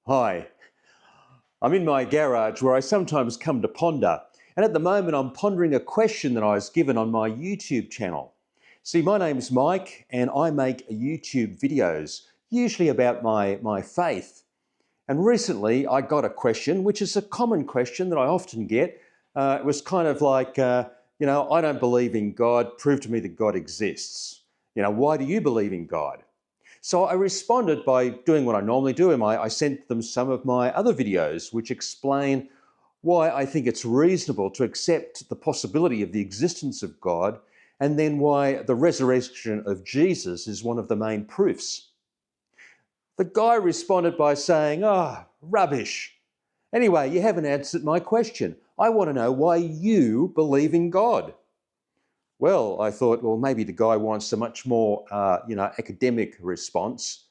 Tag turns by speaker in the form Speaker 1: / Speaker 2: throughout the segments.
Speaker 1: Hi, I'm in my garage where I sometimes come to ponder, and at the moment I'm pondering a question that I was given on my YouTube channel. See, my name's Mike and I make YouTube videos, usually about my faith. And recently I got a question, which is a common question that I often get. It was kind of like, I don't believe in God, prove to me that God exists. Why do you believe in God? So I responded by doing what I normally do. I sent them some of my other videos which explain why I think it's reasonable to accept the possibility of the existence of God, and then why the resurrection of Jesus is one of the main proofs. The guy responded by saying, rubbish. Anyway, you haven't answered my question. I want to know why you believe in God. Well, I thought, maybe the guy wants a much more, academic response.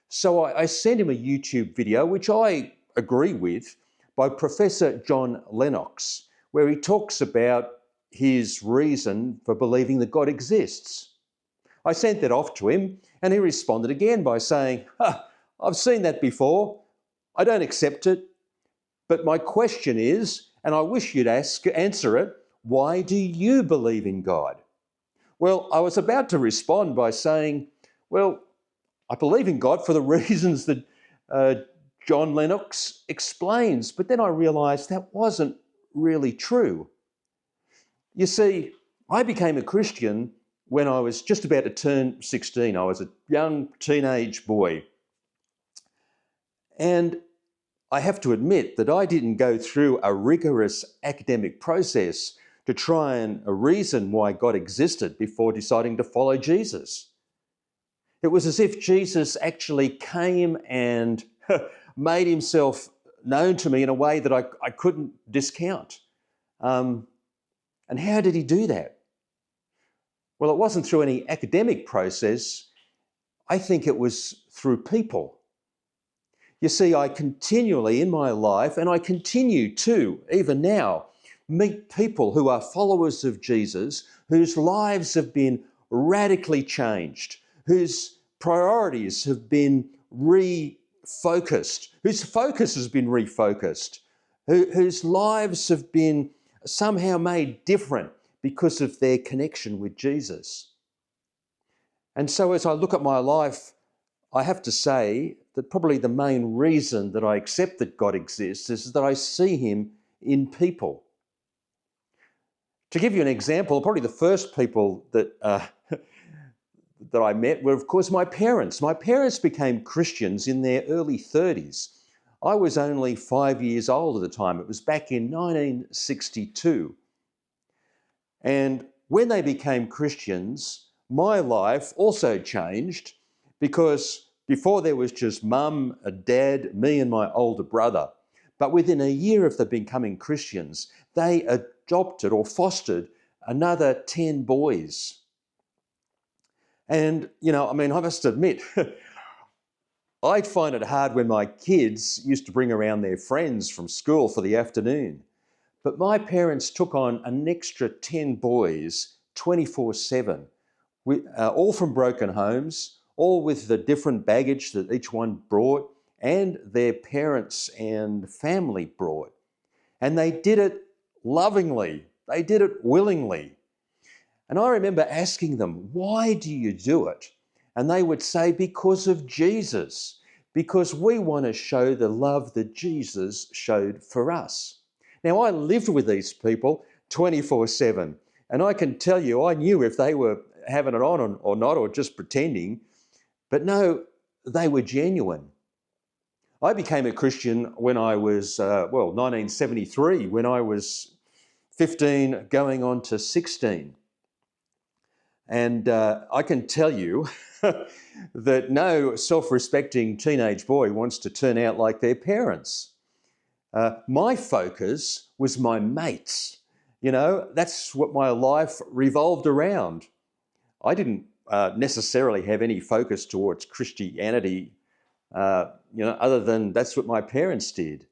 Speaker 1: So I sent him a YouTube video, which I agree with, by Professor John Lennox, where he talks about his reason for believing that God exists. I sent that off to him, and he responded again by saying, I've seen that before. I don't accept it. But my question is, and I wish you'd answer it, why do you believe in God? Well, I was about to respond by saying, I believe in God for the reasons that John Lennox explains, but then I realised that wasn't really true. You see, I became a Christian when I was just about to turn 16. I was a young teenage boy. And I have to admit that I didn't go through a rigorous academic process to try and reason why God existed before deciding to follow Jesus. It was as if Jesus actually came and made himself known to me in a way that I couldn't discount. And how did he do that? Well, it wasn't through any academic process. I think it was through people. You see, I continually in my life, and I continue to, even now, meet people who are followers of Jesus, whose lives have been radically changed, whose priorities have been refocused, whose focus has been refocused, whose lives have been somehow made different because of their connection with Jesus. And so as I look at my life, I have to say that probably the main reason that I accept that God exists is that I see him in people. To give you an example, probably the first people that that I met were, of course, my parents. My parents became Christians in their early 30s. I was only 5 years old at the time. It was back in 1962. And when they became Christians, my life also changed, because before there was just mum, a dad, me and my older brother. But within a year of them becoming Christians, they adopted or fostered another 10 boys. And, I must admit, I'd find it hard when my kids used to bring around their friends from school for the afternoon. But my parents took on an extra 10 boys 24/7, all from broken homes, all with the different baggage that each one brought and their parents and family brought. And they did it lovingly. They did it willingly. And I remember asking them, why do you do it? And they would say, because of Jesus, because we want to show the love that Jesus showed for us. Now, I lived with these people 24/7, and I can tell you, I knew if they were having it on or not, or just pretending, but no, they were genuine. I became a Christian when I was, 1973, when I was 15 going on to 16. And I can tell you that no self-respecting teenage boy wants to turn out like their parents. My focus was my mates. That's what my life revolved around. I didn't necessarily have any focus towards Christianity, other than that's what my parents did.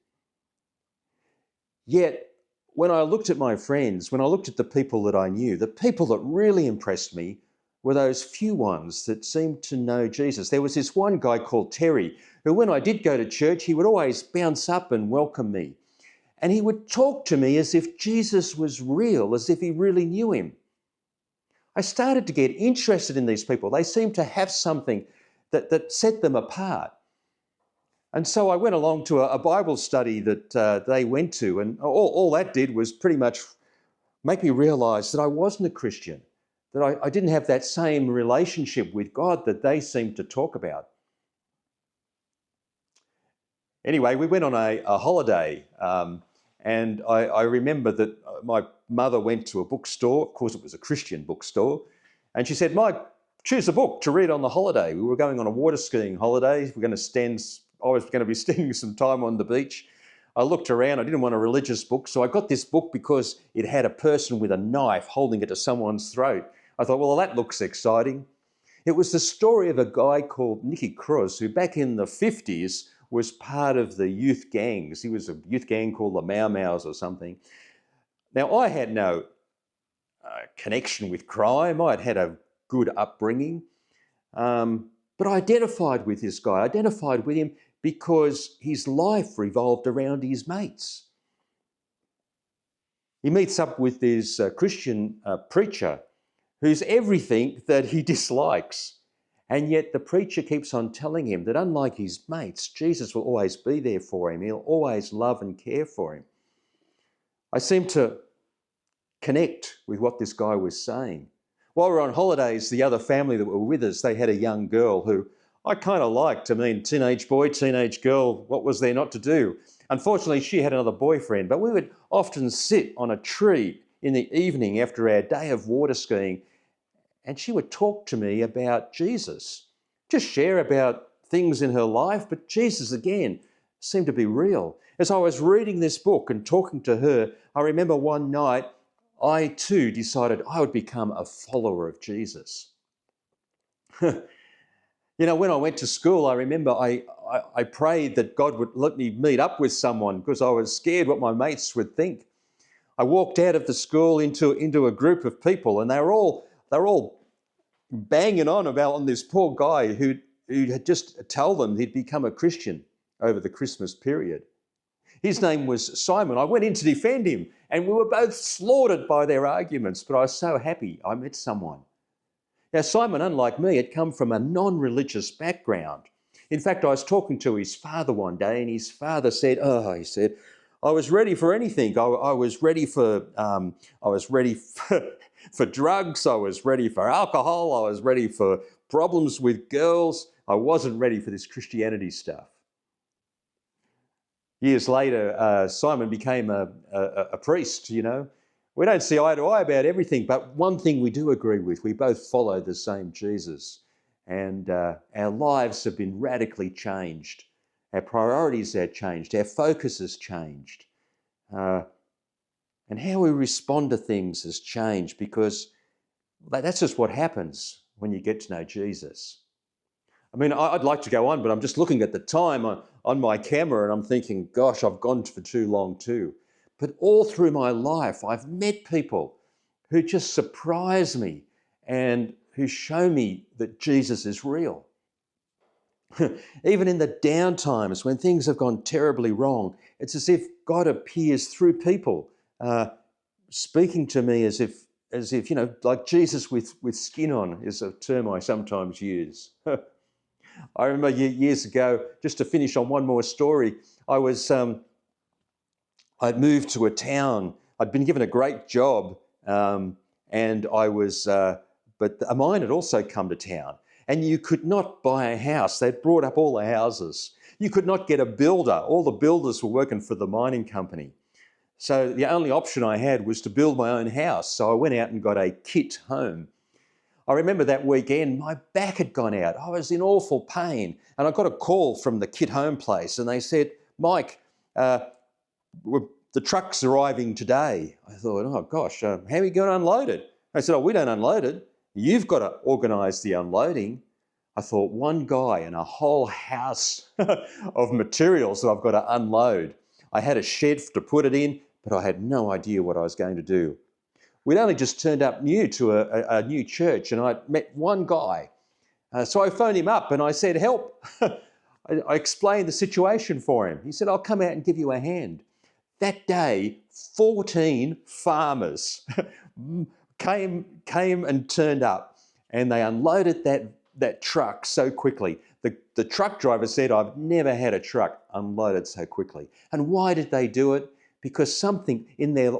Speaker 1: Yet, when I looked at my friends, when I looked at the people that I knew, the people that really impressed me were those few ones that seemed to know Jesus. There was this one guy called Terry, who when I did go to church, he would always bounce up and welcome me. And he would talk to me as if Jesus was real, as if he really knew him. I started to get interested in these people. They seemed to have something that set them apart. And so I went along to a Bible study that they went to, and all that did was pretty much make me realise that I wasn't a Christian, that I didn't have that same relationship with God that they seemed to talk about. Anyway, we went on a holiday, and I remember that my mother went to a bookstore. Of course, it was a Christian bookstore. And she said, "Mike, choose a book to read on the holiday." We were going on a water skiing holiday. I was going to be spending some time on the beach. I looked around. I didn't want a religious book. So I got this book because it had a person with a knife holding it to someone's throat. I thought, well, that looks exciting. It was the story of a guy called Nicky Cruz, who back in the 50s was part of the youth gangs. He was a youth gang called the Mau Mau's or something. Now, I had no connection with crime. I'd had a good upbringing. But I identified with this guy. I identified with him because his life revolved around his mates. He meets up with this Christian preacher who's everything that he dislikes. And yet the preacher keeps on telling him that unlike his mates, Jesus will always be there for him. He'll always love and care for him. I seemed to connect with what this guy was saying. While we were on holidays, the other family that were with us, they had a young girl who I kind of liked. I mean, teenage boy, teenage girl, what was there not to do? Unfortunately, she had another boyfriend, but we would often sit on a tree in the evening after our day of water skiing, and she would talk to me about Jesus, just share about things in her life, but Jesus, again, seemed to be real. As I was reading this book and talking to her, I remember one night, I too decided I would become a follower of Jesus. You know, when I went to school, I remember I prayed that God would let me meet up with someone because I was scared what my mates would think. I walked out of the school into a group of people, and they were all banging on this poor guy who had just told them he'd become a Christian over the Christmas period. His name was Simon. I went in to defend him, and we were both slaughtered by their arguments, but I was so happy I met someone. Now, Simon, unlike me, had come from a non-religious background. In fact, I was talking to his father one day, and his father said, he said, I was ready for anything. I was ready for for drugs. I was ready for alcohol. I was ready for problems with girls. I wasn't ready for this Christianity stuff. Years later, Simon became a priest, you know. We don't see eye to eye about everything, but one thing we do agree with, we both follow the same Jesus. And our lives have been radically changed. Our priorities have changed. Our focus has changed. And how we respond to things has changed because that's just what happens when you get to know Jesus. I mean, I'd like to go on, but I'm just looking at the time on my camera and I'm thinking, gosh, I've gone for too long too. But all through my life, I've met people who just surprise me and who show me that Jesus is real. Even in the down times when things have gone terribly wrong, it's as if God appears through people, speaking to me as if, you know, like Jesus with skin on is a term I sometimes use. I remember years ago, just to finish on one more story, I'd moved to a town. I'd been given a great job, but a mine had also come to town. And you could not buy a house. They'd brought up all the houses. You could not get a builder. All the builders were working for the mining company. So the only option I had was to build my own house. So I went out and got a kit home. I remember that weekend, my back had gone out. I was in awful pain. And I got a call from the kit home place and they said, Mike, the truck's arriving today. I thought, oh gosh, how are you going to unload it? They said, oh, we don't unload it. You've got to organise the unloading. I thought, one guy and a whole house of materials that I've got to unload. I had a shed to put it in, but I had no idea what I was going to do. we'd only just turned up new to a new church, and I'd met one guy. So I phoned him up and I said, help. I explained the situation for him. He said, I'll come out and give you a hand. That day, 14 farmers came and turned up, and they unloaded that truck so quickly. The truck driver said, I've never had a truck unloaded so quickly. And why did they do it? Because something in their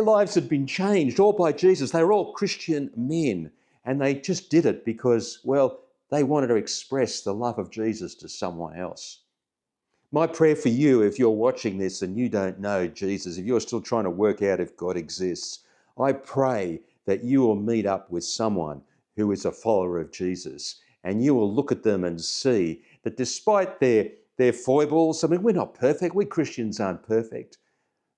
Speaker 1: lives had been changed all by Jesus. They were all Christian men, and they just did it because, well, they wanted to express the love of Jesus to someone else. My prayer for you, if you're watching this and you don't know Jesus, if you're still trying to work out if God exists, I pray that you will meet up with someone who is a follower of Jesus, and you will look at them and see that despite their foibles, I mean, we're not perfect, we Christians aren't perfect,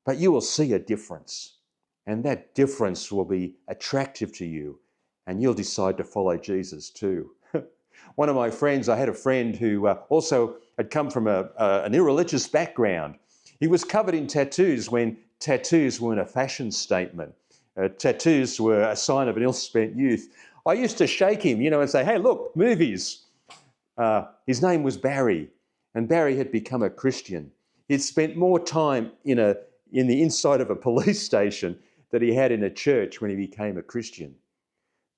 Speaker 1: but you will see a difference, and that difference will be attractive to you, and you'll decide to follow Jesus too. One of my friends, I had a friend who also had come from an irreligious background. He was covered in tattoos when tattoos weren't a fashion statement. Tattoos were a sign of an ill-spent youth. I used to shake him, and say, hey, look, movies. His name was Barry, and Barry had become a Christian. He'd spent more time in the inside of a police station than he had in a church when he became a Christian.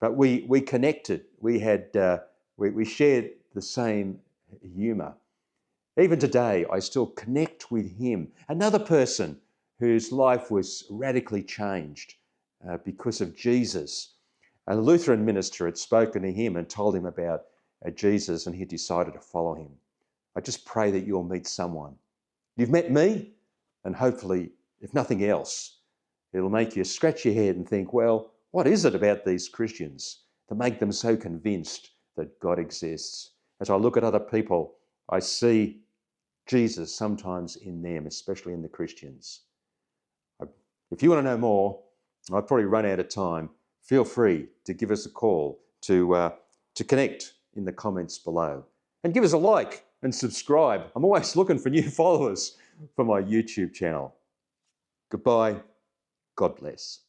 Speaker 1: But we connected. We shared the same humour. Even today, I still connect with him, another person whose life was radically changed because of Jesus. A Lutheran minister had spoken to him and told him about Jesus, and he decided to follow him. I just pray that you'll meet someone. You've met me, and hopefully, if nothing else, it'll make you scratch your head and think, well, what is it about these Christians to make them so convinced that God exists? As I look at other people, I see Jesus sometimes in them, especially in the Christians. If you want to know more, I've probably run out of time. Feel free to give us a call, to connect in the comments below. And give us a like and subscribe. I'm always looking for new followers for my YouTube channel. Goodbye. God bless.